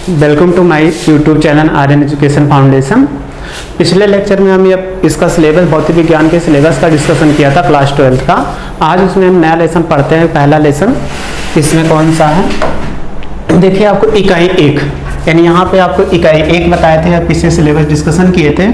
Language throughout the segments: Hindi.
Welcome to my YouTube channel Aryan education foundation. पिछले लेक्चर में हम इसका सिलेबस भौतिक विज्ञान के सिलेबस का डिस्कशन किया था क्लास 12 का। आज उसमें हम नया लेसन पढ़ते हैं। पहला लेसन इसमें कौन सा है, देखिए आपको इकाई 1 यानी यहाँ पे आपको इकाई 1 बताए थे, पिछले सिलेबस डिस्कशन किए थे,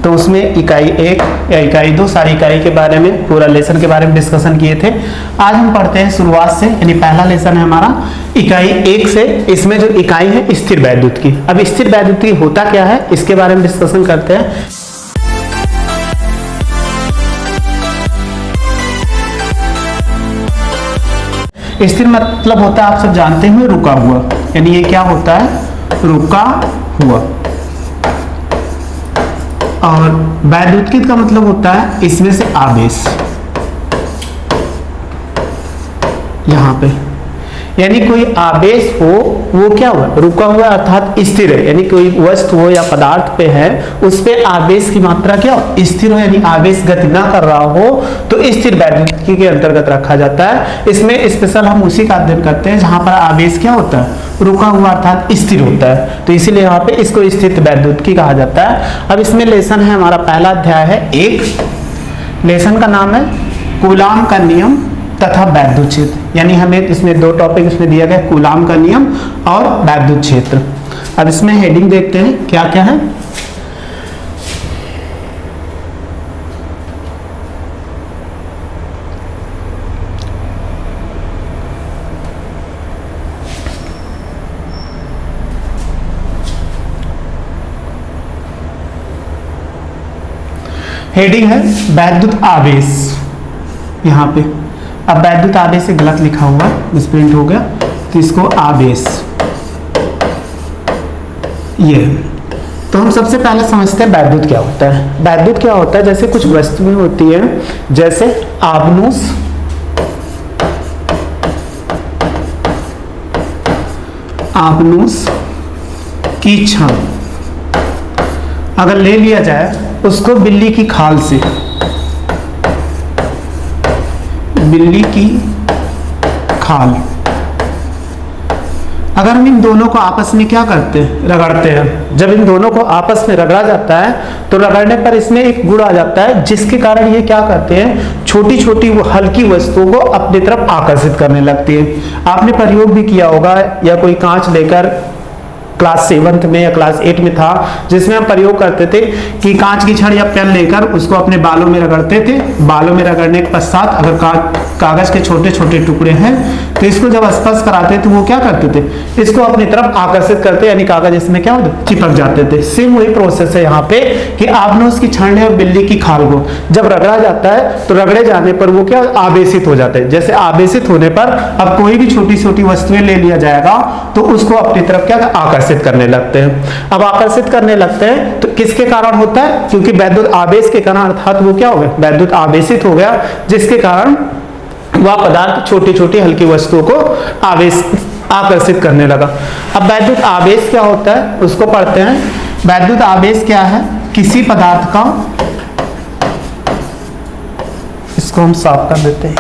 तो उसमें इकाई 1 या इकाई 2 सारी इकाई के बारे में, पूरा लेसन के बारे में डिस्कशन किए थे। आज हम पढ़ते हैं शुरुआत से, यानी पहला लेसन है हमारा इकाई 1 से। इसमें जो इकाई है स्थिर वैद्युत की। अब स्थिर वैद्युत की होता क्या है इसके बारे में डिस्कशन करते हैं। स्थिर मतलब होता है, आप सब जानते हैं, रुका हुआ, यानी ये क्या होता है, रुका हुआ। और वैद्युतिक का मतलब होता है इसमें से आवेश, यहां पे, यानी कोई आवेश हो वो क्या हुआ, रुका हुआ अर्थात स्थिर है। यानी कोई वस्तु हो या पदार्थ पे है, उस पे आवेश की मात्रा क्या हो, स्थिर हो, यानी आवेश गति ना कर रहा हो, तो स्थिर वैद्युतिकी के अंतर्गत रखा जाता है। इसमें स्पेशल हम उसी का अध्ययन करते हैं जहां पर आवेश क्या होता है, रुका हुआ अर्थात स्थिर होता है, तो इसीलिए यहाँ पे इसको स्थिर वैद्युतिकी कहा जाता है। अब इसमें लेसन है हमारा पहला अध्याय है 1। लेसन का नाम है कूलाम का नियम तथा वैद्युत क्षेत्र, यानी हमें इसमें दो टॉपिक इसमें दिया गया, कूलाम का नियम और वैद्युत क्षेत्र। अब इसमें हेडिंग देखते हैं क्या क्या है। हेडिंग है वैद्युत आवेश, यहां पे। अब वैद्युत आवेश से गलत लिखा हुआ, मिसप्रिंट हो गया, तो इसको आवेश, ये। तो हम सबसे पहले समझते हैं वैद्युत क्या होता है। वैद्युत क्या होता है, जैसे कुछ वस्तुएं होती है, जैसे आपनूस, आपनूस की छां अगर ले लिया जाए उसको बिल्ली की खाल से, बिल्ली की खाल, अगर हम इन दोनों को आपस में क्या करते हैं, रगड़ते हैं, जब इन दोनों को आपस में रगड़ा जाता है तो रगड़ने पर इसमें एक गुण आ जाता है, जिसके कारण ये क्या करते हैं, छोटी छोटी वो हल्की वस्तुओं को अपनी तरफ आकर्षित करने लगती है। आपने प्रयोग भी किया होगा, या कोई कांच लेकर क्लास 7 में या क्लास 8 में था, जिसमें हम प्रयोग करते थे कि कांच की छड़ या पेन लेकर उसको अपने बालों में रगड़ते थे। बालों में रगड़ने के पश्चात अगर कागज के छोटे छोटे टुकड़े हैं तो इसको जब स्पर्श कराते तो वो क्या करते थे, इसको अपनी तरफ आकर्षित करते, यानी कागज इसमें क्या होता, चिपक जाते थे। सेम वही प्रोसेस है यहाँ पे कि आपने उसकी छड़ और बिल्ली की खाल को जब रगड़ा जाता है तो रगड़े जाने पर वो क्या आवेशित हो जाते हैं। जैसे आवेशित होने पर अब कोई भी छोटी छोटी वस्तुएं ले लिया जाएगा तो उसको अपनी तरफ क्या आकर्षित करने लगते हैं। अब आकर्षित करने लगते हैं तो किसके कारण होता है, क्योंकि वैद्युत आवेश के कारण, अर्थात वो क्या हो गया, वैद्युत आवेशित हो गया, जिसके कारण वह पदार्थ छोटी छोटी हल्की वस्तुओं को आकर्षित करने लगा। अब वैद्युत आवेश क्या होता है उसको पढ़ते हैं। वैद्युत आवेश क्या है, किसी पदार्थ का, इसको हम साफ कर देते हैं,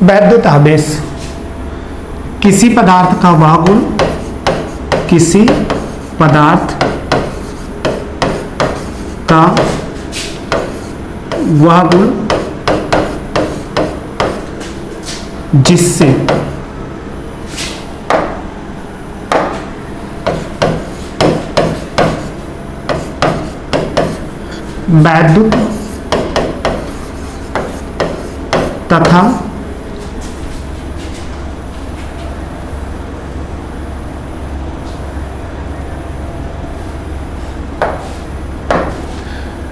वैद्युत आवेश किसी पदार्थ का वह गुण, किसी पदार्थ का वह गुण जिससे वैद्युत तथा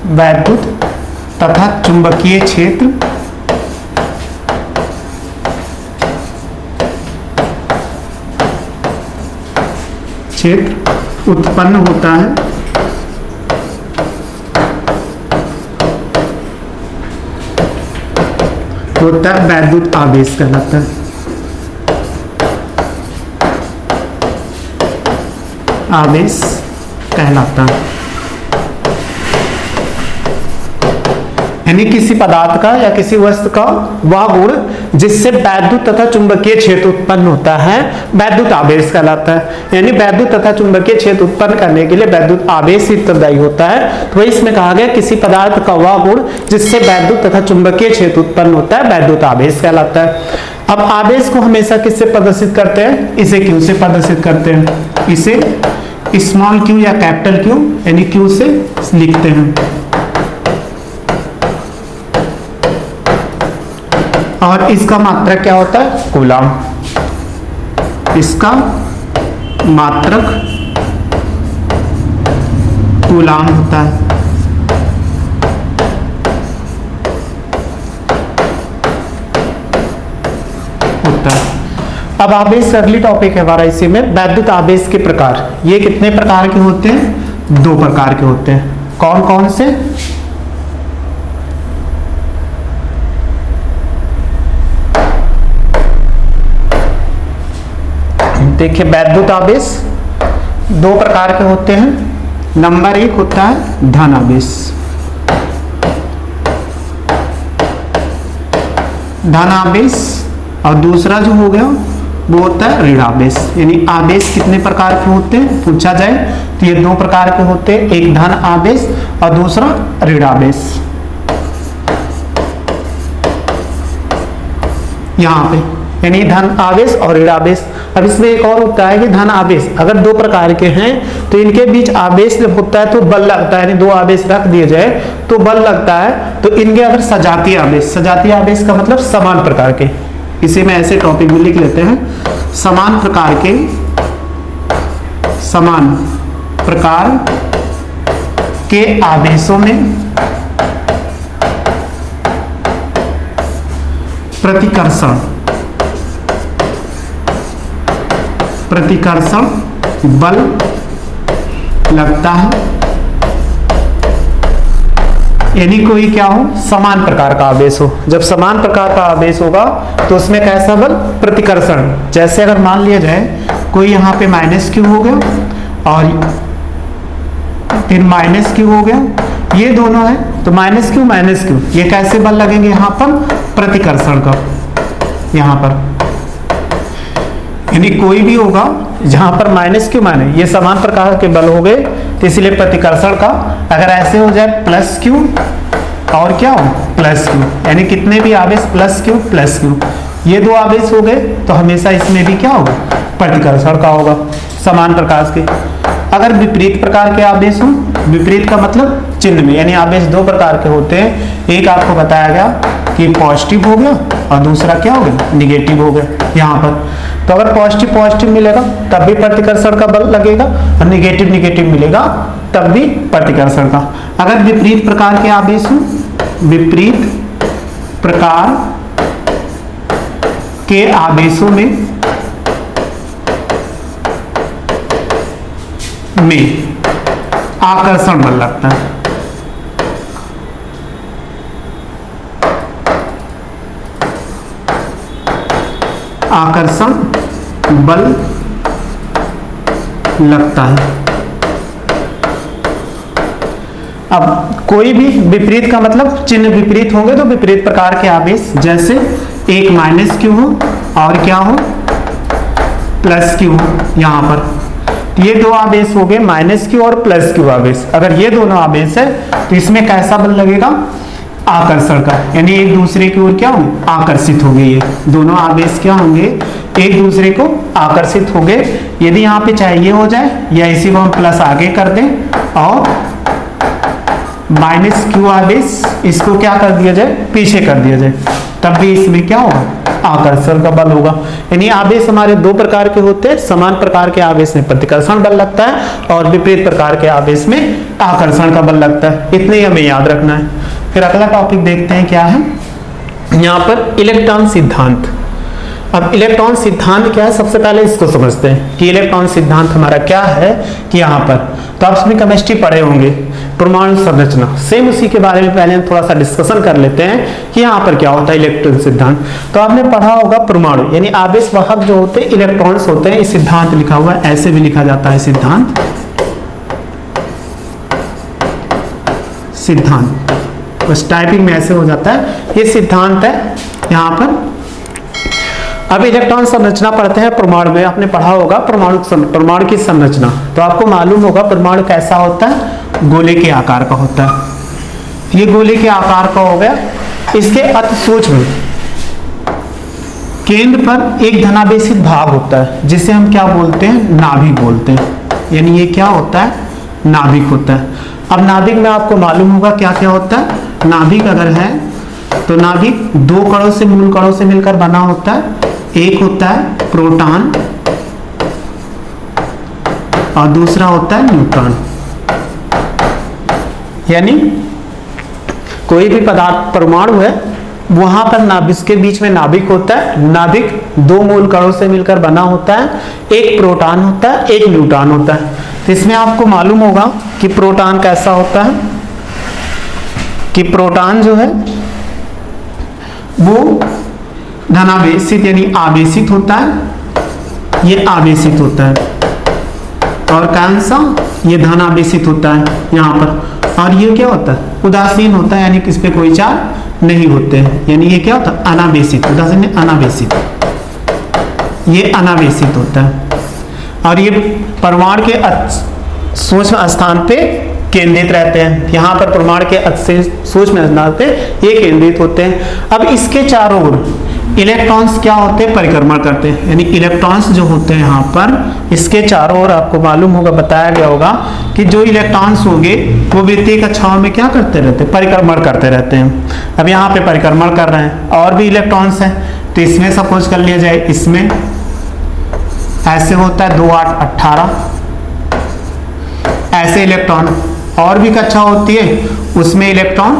वैद्युत तथा चुंबकीय क्षेत्र उत्पन्न होता है वैद्युत आवेश कहलाता है। आवेश कहलाता है, यानी किसी पदार्थ का या किसी वस्तु का वह गुण जिससे वैद्युत तथा चुंबकीय क्षेत्र उत्पन्न होता है वैद्युत आवेश कहलाता है। यानी वैद्युत तथा चुंबकीय क्षेत्र उत्पन्न करने के लिए वैद्युत आवेश ही उत्तरदायी होता है। तो वही इसमें कहा गया किसी पदार्थ का वह गुण जिससे वैद्युत तथा चुंबकीय क्षेत्र उत्पन्न होता है वैद्युत आवेश कहलाता है। अब आवेश को हमेशा किससे प्रदर्शित करते हैं? इसे क्यू से प्रदर्शित करते हैं। इसे स्मॉल क्यू या कैपिटल क्यू यानी क्यू से लिखते हैं। और इसका मात्रक क्या होता है? कूलम। इसका मात्रक कूलम होता है। अब आवेश अगली टॉपिक है हमारा इसी में वैद्युत आवेश के प्रकार। ये कितने प्रकार के होते हैं? 2 प्रकार के होते हैं। कौन कौन से? देखिए वैद्युत आवेश 2 प्रकार के होते हैं। नंबर 1 होता है धन आवेश। धन आवेश और दूसरा जो हो गया वो होता है ऋण आवेश। यानी आवेश कितने प्रकार के होते हैं पूछा जाए तो ये 2 प्रकार के होते हैं, एक धन आवेश और दूसरा ऋण आवेश। यहाँ पे यानी धन आवेश और ऋण आवेश। अब इसमें एक और होता है कि धन आवेश अगर 2 प्रकार के हैं तो इनके बीच आवेश जब होता है तो बल लगता है, यानी 2 आवेश रख दिए जाए तो बल लगता है। तो इनके अगर सजातीय आवेश, सजातीय आवेश का मतलब समान प्रकार के, इसे में ऐसे टॉपिक में लिख लेते हैं समान प्रकार के आवेशों में प्रतिकर्षण बल लगता है। यानी कोई क्या हो? समान प्रकार का आवेश हो। जब समान प्रकार का आवेश होगा तो उसमें कैसा बल? प्रतिकर्षण। जैसे अगर मान लिया जाए कोई यहाँ पे माइनस क्यू हो गया और फिर माइनस क्यू हो गया, ये दोनों है तो माइनस क्यू, ये कैसे बल लगेंगे यहाँ पर? प्रतिकर्षण का। यहाँ पर यानी कोई भी होगा जहां पर माइनस क्यू माइनस ये समान प्रकार के बल हो गए तो इसलिए प्रतिकर्षण का अगर ऐसे हो जाए प्लस क्यू और क्या हो? Plus Q. यानी कितने भी आवेश प्लस क्यू, ये 2 आवेश हो गए तो हमेशा इसमें भी क्या होगा? प्रतिकर्षण का होगा समान प्रकार के। अगर विपरीत प्रकार के आवेश हो, विपरीत का मतलब चिन्ह में, यानी आवेश 2 प्रकार के होते हैं। एक आपको बताया गया कि पॉजिटिव हो गया और दूसरा क्या हो गया? निगेटिव हो गया। यहाँ पर तो अगर पॉजिटिव मिलेगा तब भी प्रतिकर्षण का बल लगेगा और निगेटिव मिलेगा तब भी प्रतिकर्षण का। अगर विपरीत प्रकार के आवेश हो, विपरीत प्रकार के आवेशों में आकर्षण बल लगता है। आकर्षण बल लगता है। अब कोई भी विपरीत का मतलब चिन्ह विपरीत होंगे तो विपरीत प्रकार के आवेश, जैसे एक माइनस क्यू हो और क्या हो? प्लस क्यू हो। यहाँ पर ये 2 आवेश हो गए माइनस क्यू और प्लस क्यू आवेश। अगर ये दोनों आवेश है तो इसमें कैसा बल लगेगा? आकर्षण का। यानी एक दूसरे की ओर क्या होंगे? आकर्षित हो गए। ये दोनों आवेश क्या होंगे? एक दूसरे को आकर्षित हो गए। यदि यहाँ पे चाहिए हो जाए या इसी को हम प्लस आगे कर दें और माइनस क्यू आवेश इसको क्या कर दिया जाए? पीछे कर दिया जाए, तब भी इसमें क्या होगा? आकर्षण का बल होगा। यानी आवेश हमारे 2 प्रकार के होते हैं। समान प्रकार के आवेश में प्रतिकर्षण बल लगता है और विपरीत प्रकार के आवेश में आकर्षण का बल लगता है। इतने ही हमें याद रखना है। फिर अगला टॉपिक देखते हैं क्या है। यहाँ पर इलेक्ट्रॉन सिद्धांत। अब इलेक्ट्रॉन सिद्धांत क्या है, सबसे पहले इसको समझते हैं कि इलेक्ट्रॉन सिद्धांत हमारा क्या है। कि यहाँ पर तो आप इसमें केमिस्ट्री पढ़े होंगे, परमाणु संरचना, सेम उसी के बारे में पहले हम थोड़ा सा डिस्कशन कर लेते हैं कि यहाँ पर क्या होता है इलेक्ट्रॉन सिद्धांत। तो आपने पढ़ा होगा परमाणु यानी आवेश वाहक जो होते हैं इलेक्ट्रॉन्स होते हैं, इस सिद्धांत लिखा हुआ है, ऐसे भी लिखा जाता है सिद्धांत, सिद्धांत बस टाइपिंग में ऐसे हो जाता है, ये सिद्धांत है यहाँ पर। अब इलेक्ट्रॉन संरचना पढ़ते हैं परमाणु में, आपने पढ़ा होगा परमाणु की संरचना, तो आपको मालूम होगा परमाणु कैसा होता है, गोले के आकार का होता है। ये गोले के आकार का हो गया, इसके अति सूक्ष्म केंद्र पर एक धनावेशित भाग होता है जिसे हम क्या बोलते हैं, नाभिक बोलते हैं, यानी ये क्या होता है, नाभिक होता है। अब नाभिक में आपको मालूम होगा क्या क्या होता है, नाभिक अगर है तो नाभिक दो कणों से, मूल कणों से मिलकर बना होता है। एक होता है प्रोटॉन और दूसरा होता है न्यूट्रॉन। यानी कोई भी पदार्थ परमाणु है वहां पर नाभिक के बीच में नाभिक होता है, नाभिक दो मूल कणों से मिलकर बना होता है, एक प्रोटॉन होता है, एक न्यूट्रॉन होता है। तो इसमें आपको मालूम होगा कि प्रोटॉन कैसा होता है, कि प्रोटॉन जो है वो धनावेशित यानी आवेशित होता है, ये आवेशित होता है, और कौन सा, ये धनावेशित होता है यहाँ पर। और ये क्या होता है, उदासीन होता है, यानी किस पे कोई चार्ज नहीं होते हैं, यानी ये क्या होता है, अनावेशित, उदासीन अनावेशित, ये अनावेशित होता है। और ये परमाणु के सूक्ष्म स्थान पे केंद्रित रहते हैं, यहाँ पर परमाणु के सूक्ष्म स्थान पे ये केंद्रित होते हैं। अब इसके चारों ओर इलेक्ट्रॉन्स क्या होते हैं, परिक्रमण करते हैं, यानी इलेक्ट्रॉन्स जो होते हैं यहाँ पर इसके चारों ओर आपको मालूम होगा, बताया गया होगा कि जो इलेक्ट्रॉन्स होंगे वो वृत्तीय कक्षाओं में क्या करते रहते हैं, परिक्रमण करते रहते हैं। अब यहाँ पे परिक्रमण कर रहे हैं, और भी इलेक्ट्रॉन्स हैं, तो इसमें सपोज कर लिया जाए, इसमें ऐसे होता है 2 8 18 ऐसे इलेक्ट्रॉन, और भी कक्षा होती है उसमें इलेक्ट्रॉन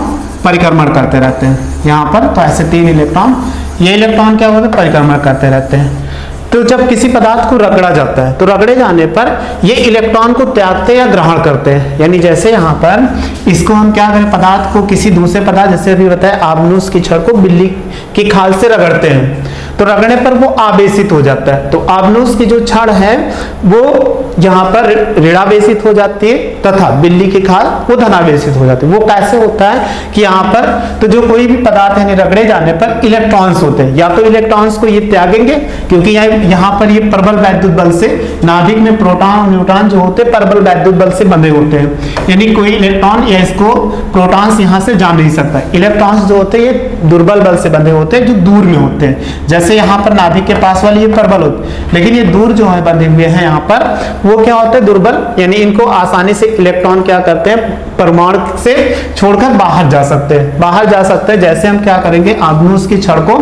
परिक्रमण करते रहते हैं यहाँ पर। तो ऐसे 3 इलेक्ट्रॉन, ये इलेक्ट्रॉन क्या होते हैं, परिक्रमण करते रहते हैं। तो जब किसी पदार्थ को रगड़ा जाता है तो रगड़े जाने पर ये इलेक्ट्रॉन को त्यागते या ग्रहण करते हैं। यानी जैसे यहाँ पर इसको हम क्या करें, पदार्थ को किसी दूसरे पदार्थ, जैसे अभी बताया आबनूस की छड़ को बिल्ली की खाल से रगड़ते हैं, तो रगड़ने पर वो आवेशित हो जाता है। तो आबनूस की जो छड़ है वो यहाँ पर ऋणावेशित हो जाती है, तथा बिल्ली की खाल वो धनावेशित हो जाती है। वो कैसे होता है कि यहाँ पर तो जो कोई भी पदार्थ है रगड़े जाने पर इलेक्ट्रॉन्स होते हैं, या तो इलेक्ट्रॉन्स को ये त्यागेंगे, क्योंकि यहाँ पर ये प्रबल वैद्युत बल से, नाभिक में प्रोटॉन और न्यूट्रॉन जो होते हैं प्रबल वैद्युत बल से बंधे होते हैं, यानी कोई इलेक्ट्रॉन या इसको प्रोटॉन्स यहाँ से जा नहीं सकता। इलेक्ट्रॉन्स जो होते हैं ये दुर्बल बल से बंधे होते हैं, जो दूर में होते हैं। जैसे यहाँ पर नाभिक के पास वाली ये प्रबल होती है, लेकिन ये दूर जो है बंधे हुए हैं यहाँ पर, वो क्या होते हैं, दुर्बल, यानी इनको आसानी से इलेक्ट्रॉन क्या करते हैं, परमाणु से छोड़कर बाहर जा सकते हैं, बाहर जा सकते हैं। जैसे हम क्या करेंगे, आबनूस की छड़ को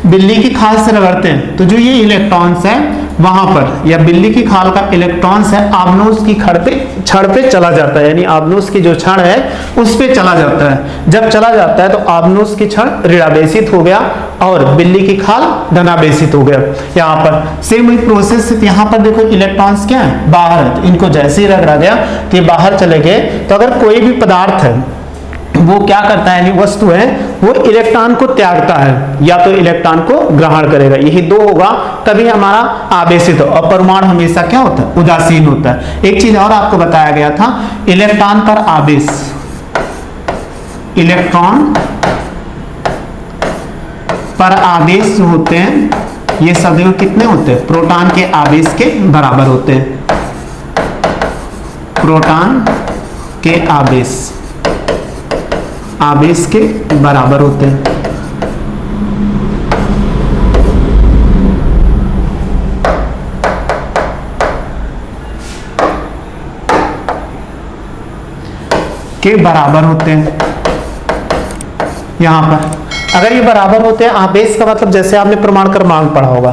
बिल्ली की खाल से रगड़ते हैं, तो जो ये इलेक्ट्रॉन्स है वहां पर, या बिल्ली की खाल का इलेक्ट्रॉन्स है आबनूस की छड़ पे चला जाता है, यानी आबनूस की जो छड़ है उस पे चला जाता है। जब चला जाता है तो आबनूस की छड़ ऋणावेशित हो गया और बिल्ली की खाल धनावेशित हो गया। यहाँ पर सेम प्रोसेस, यहाँ पर देखो इलेक्ट्रॉन्स क्या है, बाहर है, तो इनको जैसे ही रगड़ा गया तो ये बाहर चले गए। तो अगर कोई भी पदार्थ है वो क्या करता है, यानी वस्तु है वो इलेक्ट्रॉन को त्यागता है या तो इलेक्ट्रॉन को ग्रहण करेगा, यही दो होगा तभी हमारा आवेशित हो। और परमाणु हमेशा क्या होता है, उदासीन होता है। एक चीज और आपको बताया गया था, इलेक्ट्रॉन पर आवेश, इलेक्ट्रॉन पर आवेश जो होते हैं ये सदैव कितने होते हैं, प्रोटॉन के आवेश के बराबर होते हैं। प्रोटॉन के आवेश के बराबर होते हैं। के बराबर होते हैं यहाँ पर। अगर ये बराबर होते हैं, आवेश का मतलब जैसे आपने परमाणु क्रमांक पढ़ा होगा,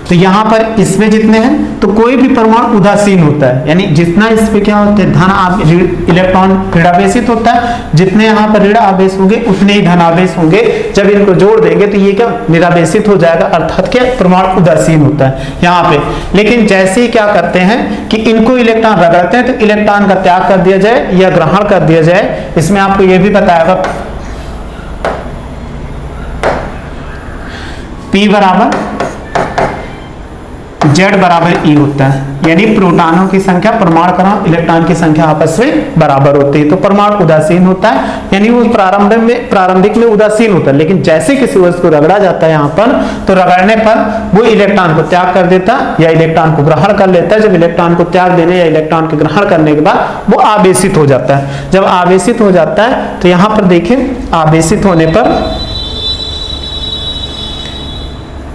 तो यहाँ पर इसमें जितने हैं तो कोई भी परमाणु उदासीन होता है, यानी जितना इस पे क्या होते हैं धन इलेक्ट्रॉन ऋणावेशित होता है, जितने यहाँ पर ऋण आवेश होंगे उतने ही धनावेश होंगे। जब इनको जोड़ देंगे तो ये क्या निरावेशित हो जाएगा, अर्थात क्या परमाणु उदासीन होता है यहाँ पे। लेकिन जैसे ही क्या करते हैं कि इनको इलेक्ट्रॉन रगड़ते हैं तो इलेक्ट्रॉन का त्याग कर दिया जाए या ग्रहण कर दिया जाए। इसमें आपको यह भी बताएगा P बराबर Z बराबर E होता है, यानी प्रोटॉनों की संख्या परमाणु क्रमांक इलेक्ट्रॉन की संख्या आपस में बराबर होती है, तो परमाणु उदासीन होता है, यानी वो प्रारंभिक में उदासीन होता है। लेकिन जैसे किसी वस्तु को रगड़ा जाता है यहाँ पर, तो रगड़ने पर वो इलेक्ट्रॉन को त्याग कर देता है या इलेक्ट्रॉन को ग्रहण कर लेता है। जब इलेक्ट्रॉन को त्याग देने या इलेक्ट्रॉन को ग्रहण करने के बाद वो आवेशित हो जाता है। जब आवेशित हो जाता है तो यहाँ पर देखिए, आवेशित होने पर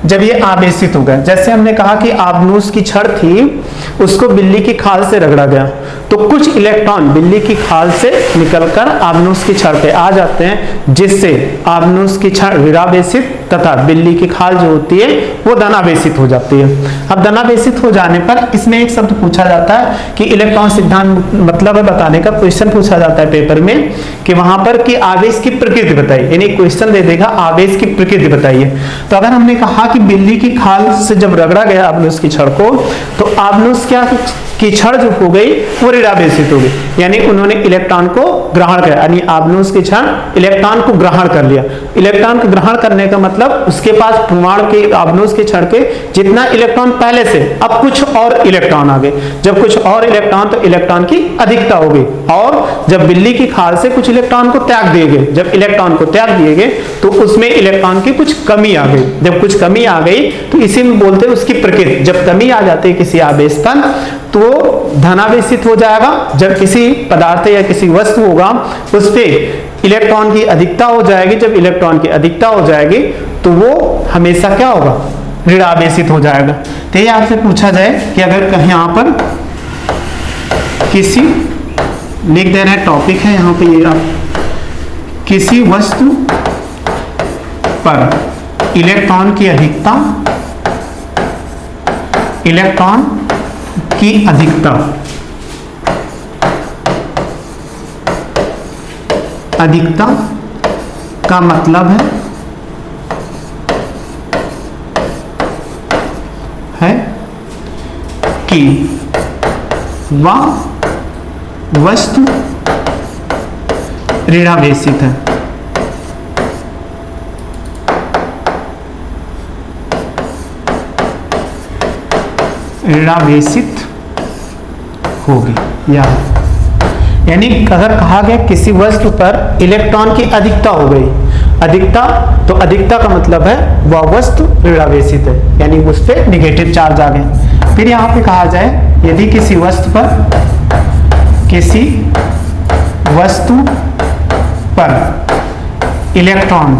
जब ये आवेशित हो गया, जैसे हमने कहा कि आबनूस की छड़ थी उसको बिल्ली की खाल से रगड़ा गया, तो कुछ इलेक्ट्रॉन बिल्ली की खाल से निकलकर आबनूस की छड़ पे आ जाते हैं, जिससे आबनूस की छड़ ऋणावेशित तथा बिल्ली की खाल जो होती है वो धनावेशित हो जाती है। अब धनावेशित हो जाने पर इसमें एक शब्द पूछा जाता है कि इलेक्ट्रॉन सिद्धांत मतलब है बताने का, क्वेश्चन पूछा जाता है पेपर में कि वहां पर कि आवेश की प्रकृति बताइए, यानी क्वेश्चन दे देगा आवेश की प्रकृति बताइए। तो अगर हमने कहा कि बिल्ली की खाल से जब रगड़ा गया आबनूस की छड़ को, तो आबनूस क्या की छड़ जो हो गई वो ऋणावेशित हो गई, यानी उन्होंने इलेक्ट्रॉन को ग्रहण किया, यानी आबनूस की छड़ इलेक्ट्रॉन को ग्रहण कर लिया। इलेक्ट्रॉन को ग्रहण करने का मतलब उसके पास परमाणु के आबनूस के छड़ के जितना इलेक्ट्रॉन पहले से अब कुछ और इलेक्ट्रॉन आ गए। जब कुछ और इलेक्ट्रॉन, तो इलेक्ट्रॉन की अधिकता हो गई, और जब बिल्ली की खाल से कुछ इलेक्ट्रॉन को त्याग दिए गए, जब इलेक्ट्रॉन को त्याग दिए गए तो उसमें इलेक्ट्रॉन की कुछ कमी आ गई। जब कुछ कमी आ गई तो इसी में बोलते हैं उसकी प्रकृति। जब कमी आ जाती है किसी आवेश पर तो धनावेशित हो जाएगा। जब किसी पदार्थ या किसी वस्तु होगा उस पे इलेक्ट्रॉन की अधिकता हो जाएगी, जब इलेक्ट्रॉन की अधिकता हो जाएगी तो वो हमेशा क्या होगा, ऋणावेशित हो जाएगा। तो ये आपसे पूछा जाए कि अगर कहीं यहाँ पर किसी लिख दे रहे हैं, टॉपिक है यहाँ पे ये आप, किसी वस्तु पर इलेक्ट्रॉन की अधिकता, इलेक्ट्रॉन की अधिकता, अधिकता का मतलब है कि वह वस्तु ऋणावेशित है। ऋणावेशित होगी, यानी अगर कहा गया किसी वस्तु पर इलेक्ट्रॉन की अधिकता हो गई, अधिकता, तो अधिकता का मतलब है वह वस्तु ऋणावेशित है, यानी उस पर निगेटिव चार्ज आ गए। फिर यहाँ पे कहा जाए यदि किसी वस्तु पर इलेक्ट्रॉन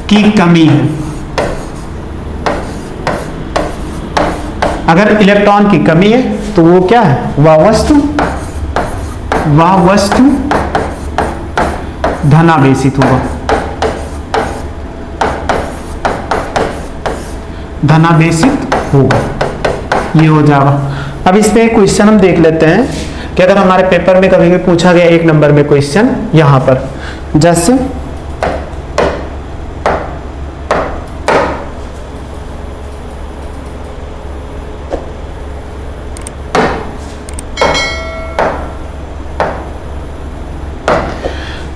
की कमी है, अगर इलेक्ट्रॉन की कमी है तो वो क्या है, वह वस्तु धनावेशित होगा, धनावेशित होगा, ये हो जाएगा। अब इस पे क्वेश्चन हम देख लेते हैं कि अगर हमारे पेपर में कभी भी पूछा गया 1 नंबर में क्वेश्चन, यहां पर जैसे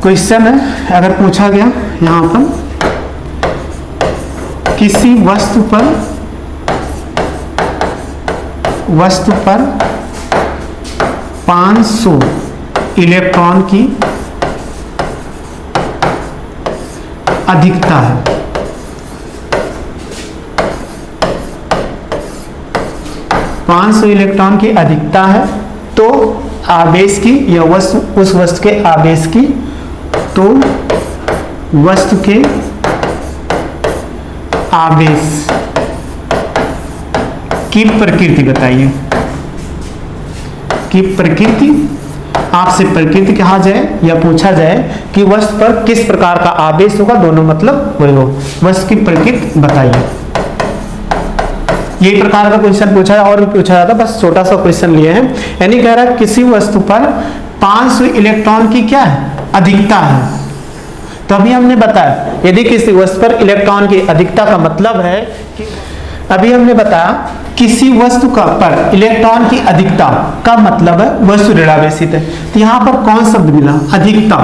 क्वेश्चन है, अगर पूछा गया यहां पर किसी वस्तु पर 500 इलेक्ट्रॉन की अधिकता है, इलेक्ट्रॉन की अधिकता है, तो आवेश की या उस वस्तु के आवेश की, तो वस्तु के आवेश की प्रकृति बताइए, की प्रकृति आपसे प्रकृति कहा जाए या पूछा जाए कि वस्तु पर किस प्रकार का आवेश होगा, दोनों मतलब वही हो, वस्तु की प्रकृति बताइए। ये प्रकार का क्वेश्चन पूछा है और भी पूछा जाता, बस छोटा सा क्वेश्चन लिए हैं। यानी कह रहा है किसी वस्तु पर 500 इलेक्ट्रॉन की क्या है, अधिकता है। तो अभी हमने बताया यदि किसी वस्तु पर इलेक्ट्रॉन की अधिकता का मतलब है कि अभी हमने बताया किसी वस्तु का पर इलेक्ट्रॉन की अधिकता का मतलब है वस्तु ऋणावेशित है। तो यहाँ पर कौन शब्द मिला, अधिकता।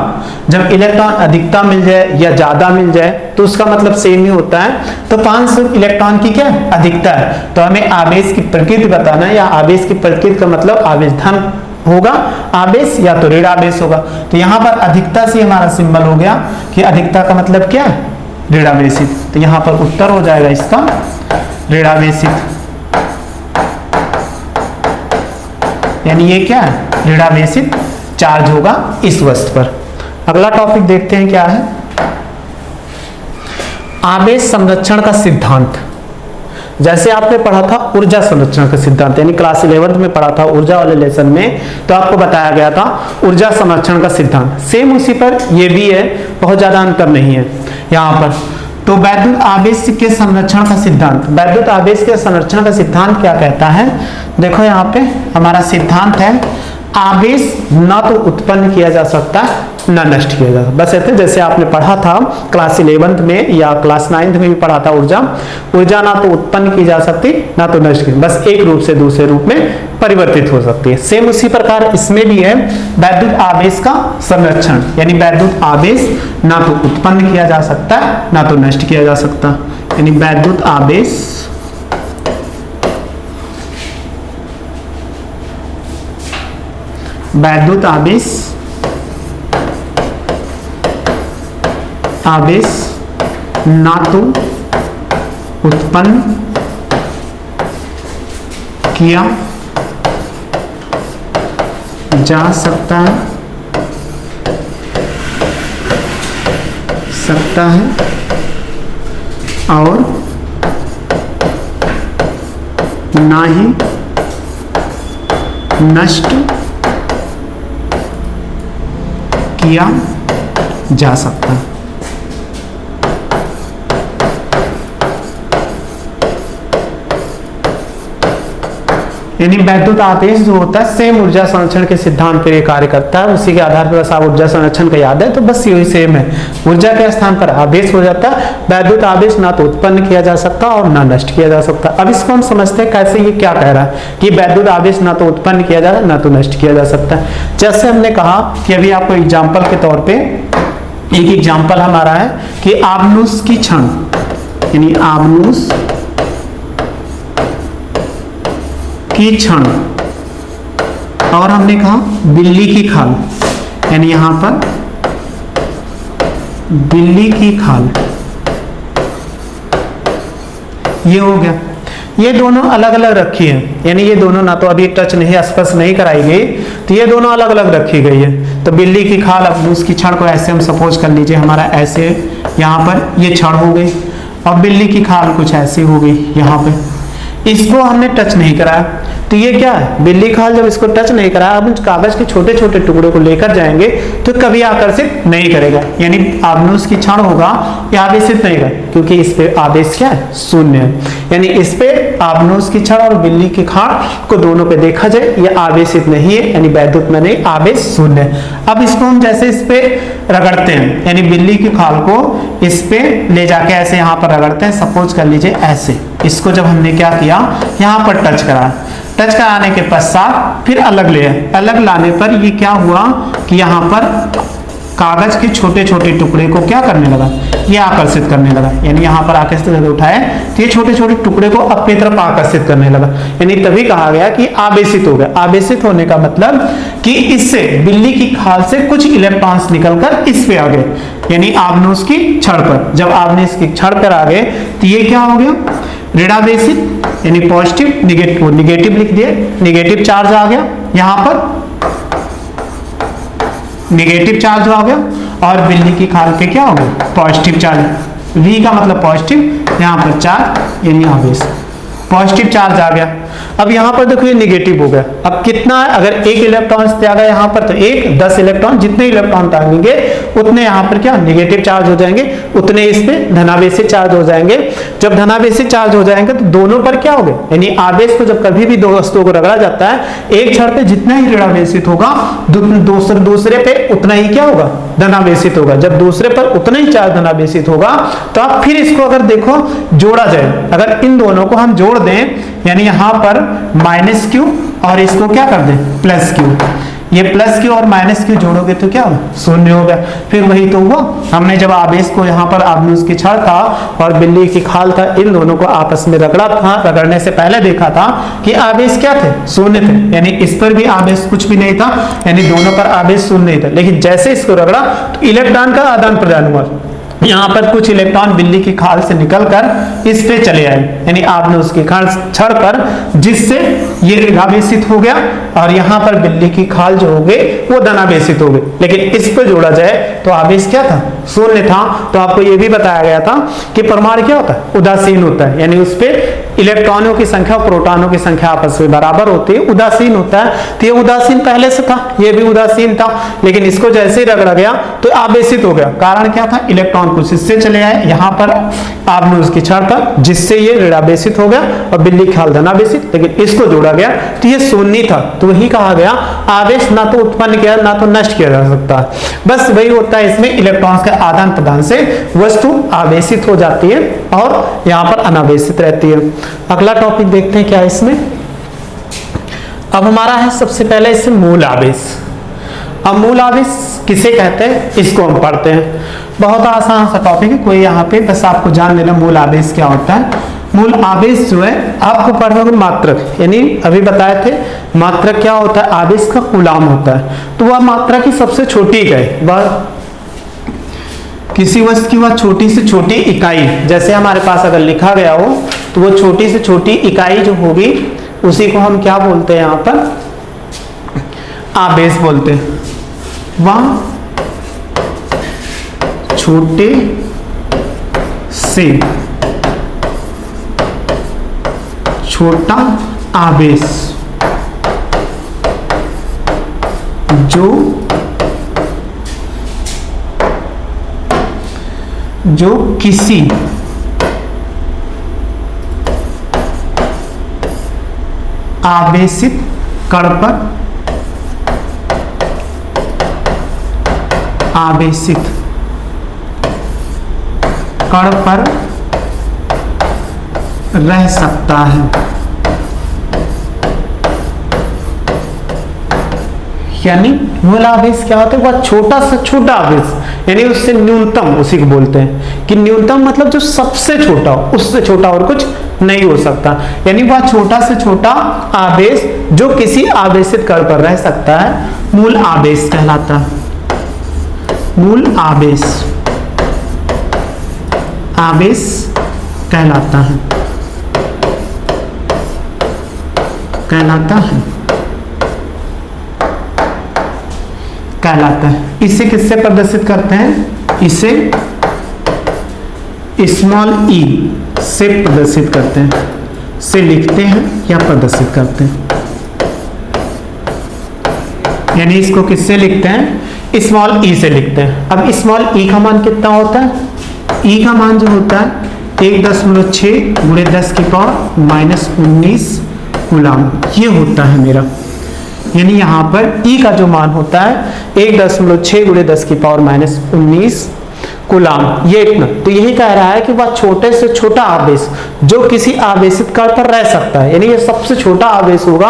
जब इलेक्ट्रॉन अधिकता मिल जाए या ज्यादा मिल जाए तो उसका मतलब सेम ही होता है। तो 500 इलेक्ट्रॉन की क्या अधिकता है, तो हमें आवेश की प्रकृति बताना है, या आवेश की प्रकृति का मतलब आवेश धन होगा, आवेश या तो ऋण आवेश होगा। तो यहाँ पर अधिकता से हमारा सिंबल हो गया कि अधिकता का मतलब क्या है, ऋणावेशित। तो यहाँ पर उत्तर हो जाएगा इसका ऋणावेशित, यानी ये क्या है, ऋणावेशित चार्ज होगा इस वस्तु पर। अगला टॉपिक देखते हैं क्या है, आवेश संरक्षण का सिद्धांत। जैसे आपने पढ़ा था ऊर्जा संरक्षण का सिद्धांत, यानी क्लास 11 में पढ़ा था ऊर्जा वाले लेसन में, तो आपको बताया गया था ऊर्जा संरक्षण का सिद्धांत। सेम उसी पर ये भी है, बहुत ज्यादा अंतर नहीं है यहाँ पर। तो वैद्युत आवेश के संरक्षण का सिद्धांत, वैद्युत आवेश के संरक्षण का सिद्धांत क्या कहता है, देखो यहाँ पे हमारा सिद्धांत है आवेश न तो उत्पन्न किया जा सकता न नष्ट किया जा सकता। बस ऐसे जैसे आपने पढ़ा था क्लास 11 में या क्लास 9 में भी पढ़ा था, ऊर्जा ना तो उत्पन्न की जा सकती ना तो नष्ट की, बस एक रूप से दूसरे रूप में परिवर्तित हो सकती है। सेम उसी प्रकार इसमें भी है वैद्युत आवेश का संरक्षण, यानी वैद्युत आवेश ना तो उत्पन्न किया जा सकता ना तो नष्ट किया जा सकता, यानी वैद्युत आवेश आवेश ना तो उत्पन्न किया जा सकता है और ना ही नष्ट किया जा सकता। यानी वैद्युत आवेश जो होता है सेम ऊर्जा संरक्षण के सिद्धांत पर कार्य करता है, उसी के आधार पर बस आप ऊर्जा संरक्षण का याद है तो बस यही सेम है। ऊर्जा के स्थान पर आवेश हो जाता है, वैद्युत आवेश ना तो उत्पन्न किया जा सकता और ना नष्ट किया जा सकता। अब इसको हम समझते हैं कैसे ये क्या कह रहा है कि वैद्युत आवेश ना तो उत्पन्न किया जा ना तो नष्ट किया जा सकता है। जैसे हमने कहा कि अभी आपको एग्जाम्पल के तौर पर एक एग्जाम्पल हमारा है कि आबनूस की क्षण, यानी आबनूस की क्षण, और हमने कहा बिल्ली की खाल, यानी यहां पर बिल्ली की खाल, ये हो गया। ये दोनों अलग अलग रखी है, यानी ये दोनों ना तो अभी टच नहीं स्पर्श नहीं कराई गई, तो ये दोनों अलग अलग रखी गई है। तो बिल्ली की खाल, अब उसकी क्षण को ऐसे हम सपोज कर लीजिए हमारा ऐसे, यहाँ पर ये क्षण हो गई और बिल्ली की खाल कुछ ऐसी हो गई यहाँ पे, इसको हमने टच नहीं कराया। तो ये क्या है, बिल्ली खाल जब इसको टच नहीं कराया, अब उस कागज के छोटे छोटे टुकड़े को लेकर जाएंगे तो कभी आकर्षित नहीं करेगा, यानी आबनूस की क्षण होगा ये आवेशित नहीं करेगा, क्योंकि इस पे आवेश क्या है, शून्य है। यानी इस पे आबनूस की क्षण और बिल्ली की खाल को दोनों पे देखा जाए ये आवेशित नहीं है, यानी वैद्युत में नहीं, आवेश शून्य है। अब इसको हम जैसे इस पे रगड़ते हैं, यानी बिल्ली की खाल को इस पे ले जाके ऐसे यहाँ पर रगड़ते हैं, सपोज कर लीजिए ऐसे, इसको जब हमने क्या किया यहाँ पर टच करा, टच कराने के पश्चात फिर अलग ले, अलग लाने पर ये क्या हुआ कि यहाँ पर कागज के छोटे छोटे टुकड़े को क्या करने लगा, ये आकर्षित करने लगा, यानी यहाँ पर आकर्षित करके उठाए तो ये छोटे छोटे टुकड़े को अपनी तरफ आकर्षित करने लगा, यानी तभी कहा गया कि आवेशित हो गया। आवेशित होने का मतलब कि इससे बिल्ली की खाल से कुछ इलेक्ट्रॉन्स निकलकर इस पे आ गए, यानी आबनूस की क्षण पर, जब आबनूस की क्षण पर आ गए तो ये क्या हो गया, ऋणावेशित, यानी पॉजिटिव निगेटिव, निगेटिव लिख दिए, निगेटिव चार्ज आ गया, यहाँ पर निगेटिव चार्ज आ गया, और बिल्ली की खाल पे क्या हो गया, पॉजिटिव चार्ज, V का मतलब पॉजिटिव, यहाँ पर चार्ज यानी आवेश, पॉजिटिव चार्ज आ गया। अब यहाँ पर देखो ये निगेटिव हो गया। अब कितना है, अगर एक इलेक्ट्रॉन त्यागा यहाँ पर तो एक 10 इलेक्ट्रॉन, जितने इलेक्ट्रॉन त्यागेंगे उतने यहाँ पर क्या नेगेटिव चार्ज हो जाएंगे, उतने इस पे धनावेशी चार्ज हो जाएंगे। जब धनावेशी चार्ज हो जाएंगे तो दोनों पर क्या होगा, यानी आवेश को जब कभी भी दो वस्तुओं को रगड़ा जाता है एक क्षण पे जितना ही ऋणावेशित होगा दूसरे पे उतना ही क्या होगा, धनावेशित होगा। जब दूसरे पर उतना ही चार्ज धनावेशित होगा तो आप फिर इसको अगर देखो जोड़ा जाए, अगर इन दोनों को हम जोड़ दें, यानी यहां पर माइनस क्यू और इसको क्या कर दें प्लस क्यू, ये प्लस क्यू और माइनस क्यू जोड़ोगे तो क्या होगा, शून्य होगा। फिर वही तो हुआ, हमने जब आवेश को यहाँ पर आबनूस की छड़ था और बिल्ली की खाल था, इन दोनों को आपस में रगड़ा था, रगड़ने से पहले देखा था कि आवेश क्या थे, शून्य थे, यानी इस पर भी आवेश कुछ भी नहीं था, यानी दोनों पर आवेश शून्य नहीं था। लेकिन जैसे इसको रगड़ा तो इलेक्ट्रॉन का आदान प्रदान हुआ, यहाँ पर कुछ इलेक्ट्रॉन बिल्ली की खाल से निकलकर इस पे चले आए, यानी आपने उसकी खाल छड़ पर, जिससे ये ऋणावेशित हो गया और यहाँ पर बिल्ली की खाल जो हो गई वो धनावेशित हो गई। लेकिन इस पर जोड़ा जाए तो आवेश क्या था, शून्य था। तो आपको ये भी बताया गया था कि परमाणु क्या होता है, उदासीन होता है, यानी उस पे इलेक्ट्रॉनों की संख्या और प्रोटॉनों की संख्या आपस में बराबर होती है, उदासीन होता है। तो ये उदासीन पहले से था, ये भी उदासीन था, लेकिन इसको जैसे ही रगड़ा गया तो आवेशित हो गया। कारण क्या था, इलेक्ट्रॉन कुछ इससे चले आए यहाँ पर आपने उसकी छड़ पर, जिससे ये ऋणावेशित हो गया और बिल्ली खाल धनावेशित। लेकिन इसको जोड़ा गया तो ये शून्य था, तो वही कहा गया आवेश ना तो उत्पन्न किया ना तो नष्ट किया जा सकता। बस वही होता है, इसमें इलेक्ट्रॉन्स के आदान प्रदान से वस्तु आवेशित हो जाती है और यहाँ पर अनावेशित रहती है। अगला टॉपिक देखते हैं क्या है इसमें। अब हमारा है सबसे पहले इसमें मूल आवेश। अब मूल आवेश किसे कहते हैं इसको हम पढ़ते हैं। बहुत आसान सा टॉपिक है, कोई यहाँ पे बस आपको जान लेना मूल आवेश क्या होता है। मूल आवेश जो है आपको पढ़ोगे मात्रक, यानी अभी बताए थे मात्रक क्या होता है, आवेश का कूलाम होता है। तो वह मात्रा की सबसे छोटी इकाई, वह किसी वस्तु की वह छोटी से छोटी इकाई, जैसे हमारे पास अगर लिखा गया हो तो वो छोटी से छोटी इकाई जो होगी उसी को हम क्या बोलते हैं, यहाँ पर आवेश बोलते हैं। वह छोटे से छोटा आवेश जो किसी आवेशित कण पर रह सकता है। यानी मूल आवेश क्या होता है, वह छोटा से छोटा आवेश, यानी उससे न्यूनतम, उसी को बोलते हैं कि न्यूनतम मतलब जो सबसे छोटा हो, उससे छोटा और कुछ नहीं हो सकता। यानी वह छोटा से छोटा आवेश जो किसी आवेशित कण पर रह सकता है मूल आवेश कहलाता है। मूल आवेश कहलाता है। इसे किससे प्रदर्शित करते हैं, इसे स्मॉल ई से प्रदर्शित करते हैं, से लिखते हैं या प्रदर्शित करते हैं। यानी इसको किससे लिखते हैं, स्मॉल ई से लिखते हैं। अब स्मॉल ई का मान कितना होता है, ई का मान जो होता है 1.6 × 10⁻⁻19 कूलाम, ये होता है मेरा। यानी यहाँ पर ई का जो मान होता है 1.6 × 10⁻⁻19 कूलाम, ये इतना। तो यही कह रहा है कि वह छोटे से छोटा आवेश जो किसी आवेशित कण पर रह सकता है, यानी ये सबसे छोटा आवेश होगा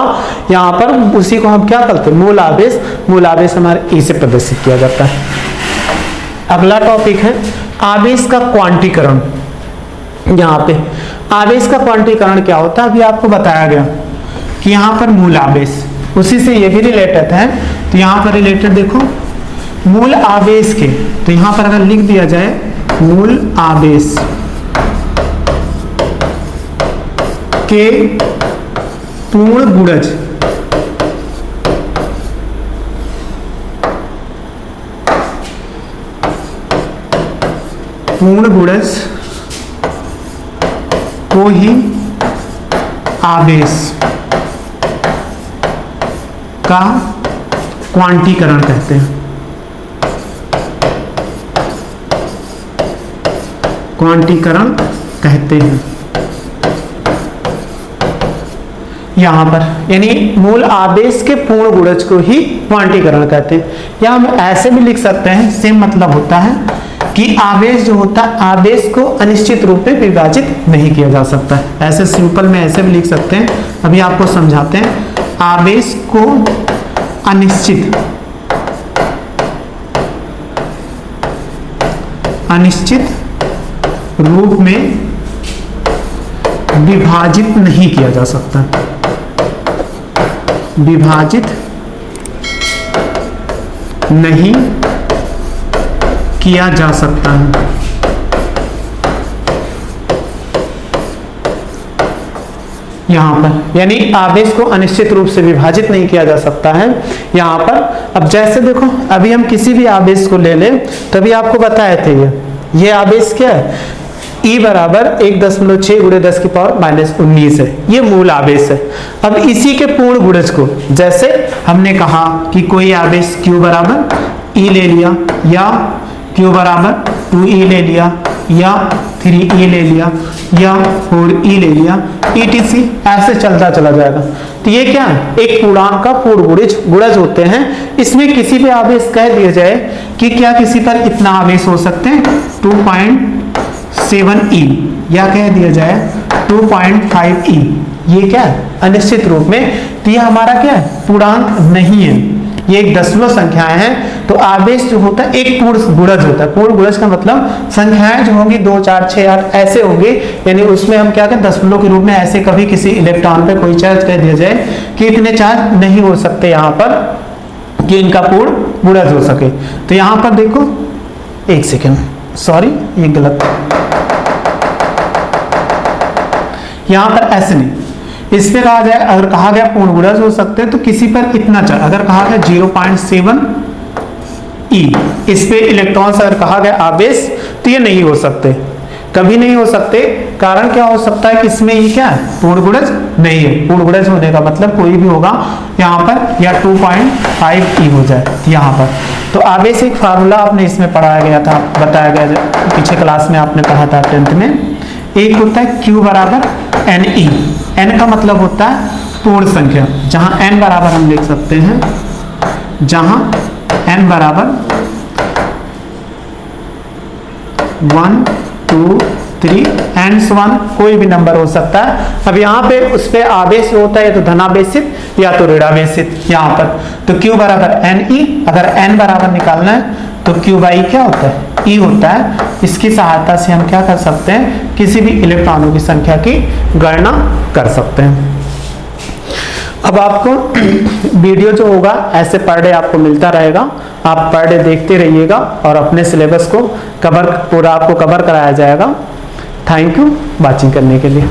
यहाँ पर, उसी को हम क्या करते हैं मूल आवेश। मूल आवेश हमारे ई से प्रदर्शित किया जाता है। अगला टॉपिक है आवेश का क्वांटीकरण। यहाँ पे आवेश का क्वांटीकरण क्या होता है, अभी आपको बताया गया कि यहाँ पर मूल आवेश, उसी से ये भी रिलेटेड है। तो यहाँ पर रिलेटेड देखो मूल आवेश के, तो यहाँ पर अगर लिख दिया जाए मूल आवेश के पूर्ण गुणज को ही आवेश का क्वांटीकरण कहते हैं। क्वांटीकरण कहते हैं यहां पर, यानी मूल आवेश के पूर्ण गुणज को ही क्वांटीकरण कहते हैं। या हम ऐसे भी लिख सकते हैं, सेम मतलब होता है कि आवेश जो होता है, आवेश को अनिश्चित रूप में विभाजित नहीं किया जा सकता है। ऐसे सिंपल में ऐसे भी लिख सकते हैं, अभी आपको समझाते हैं। आवेश को अनिश्चित रूप में विभाजित नहीं किया जा सकता, विभाजित नहीं किया जा सकता है। यहां पर यानी आवेश को अनिश्चित रूप से विभाजित नहीं किया जा सकता है यहां पर। अब जैसे देखो, अभी हम किसी भी आवेश को ले लें, तभी आपको बताए थे ये आवेश क्या है, E बराबर 1.6 × 10⁻⁻19 है, ये मूल आवेश है। अब इसी के पूर्ण गुणज को, जैसे हमने कहा कि कोई आवेश Q बराबर E ले लिया, या Q बराबर 2E ले लिया, या 3E ले लिया, या 4E ले लिया, ETC ऐसे चलता चला जाएगा। तो ये क्या है, एक पूर्णांक का पूर्ण गुणज होते हैं। इसमें किसी भी आवेश कह दिया जाए कि क्या किसी पर इतना आवेश हो सकते हैं 2.7E, या कह दिया जाए 2.5E, ये क्या है अनिश्चित रूप में, तो ये हमारा क्या है पूर्णांक नहीं है, ये एक दशमलव संख्याएं हैं। तो आवेश जो होता है एक पूर्ण गुणज होता है। पूर्ण गुणज का मतलब संख्याएं जो होंगी 2, 4, 6, 8 ऐसे होंगे, यानी उसमें हम क्या करें दशमलव के रूप में ऐसे कभी किसी इलेक्ट्रॉन पे कोई चार्ज कह दिया जाए कि इतने चार्ज नहीं हो सकते यहाँ पर कि इनका पूर्ण गुणज हो सके। तो यहाँ पर देखो, एक सेकेंड, सॉरी ये गलत, यहां पर ऐसे नहीं, इस पे कहा जाए, अगर कहा गया पूर्ण गुणज हो सकते हैं तो किसी पर इतना चार्ज, अगर कहा गया 0.7E, इस पे इलेक्ट्रॉन्स अगर कहा गया आवेश, तो ये नहीं हो सकते, कभी नहीं हो सकते। कारण क्या हो सकता है कि इसमें ये क्या है पूर्ण गुणज नहीं है। पूर्ण गुणज होने का मतलब कोई भी होगा यहाँ पर, या 2.5E हो जाए यहाँ पर। तो आवेश एक फार्मूला आपने इसमें पढ़ाया गया था, बताया गया पीछे क्लास में आपने पढ़ा था 10th में। एक होता है Q बराबर NE, N का मतलब होता है पूर्ण संख्या, जहां N बराबर हम लिख सकते हैं, जहां N बराबर 1, 2, 3 एंड 1 कोई भी नंबर हो सकता है। अब यहाँ पे उस पे आवेश होता है, या तो धनावेशित या तो ऋणावेशित यहाँ पर। तो Q बराबर NE, अगर N बराबर निकालना है तो Q बाई क्या होता है E होता है। इसकी सहायता से हम क्या कर सकते हैं, किसी भी इलेक्ट्रॉनों की संख्या की गणना कर सकते हैं। अब आपको वीडियो जो होगा ऐसे पर डे आपको मिलता रहेगा, आप पर डे देखते रहिएगा और अपने सिलेबस को पूरा आपको कवर कराया जाएगा। थैंक यू वाचिंग करने के लिए।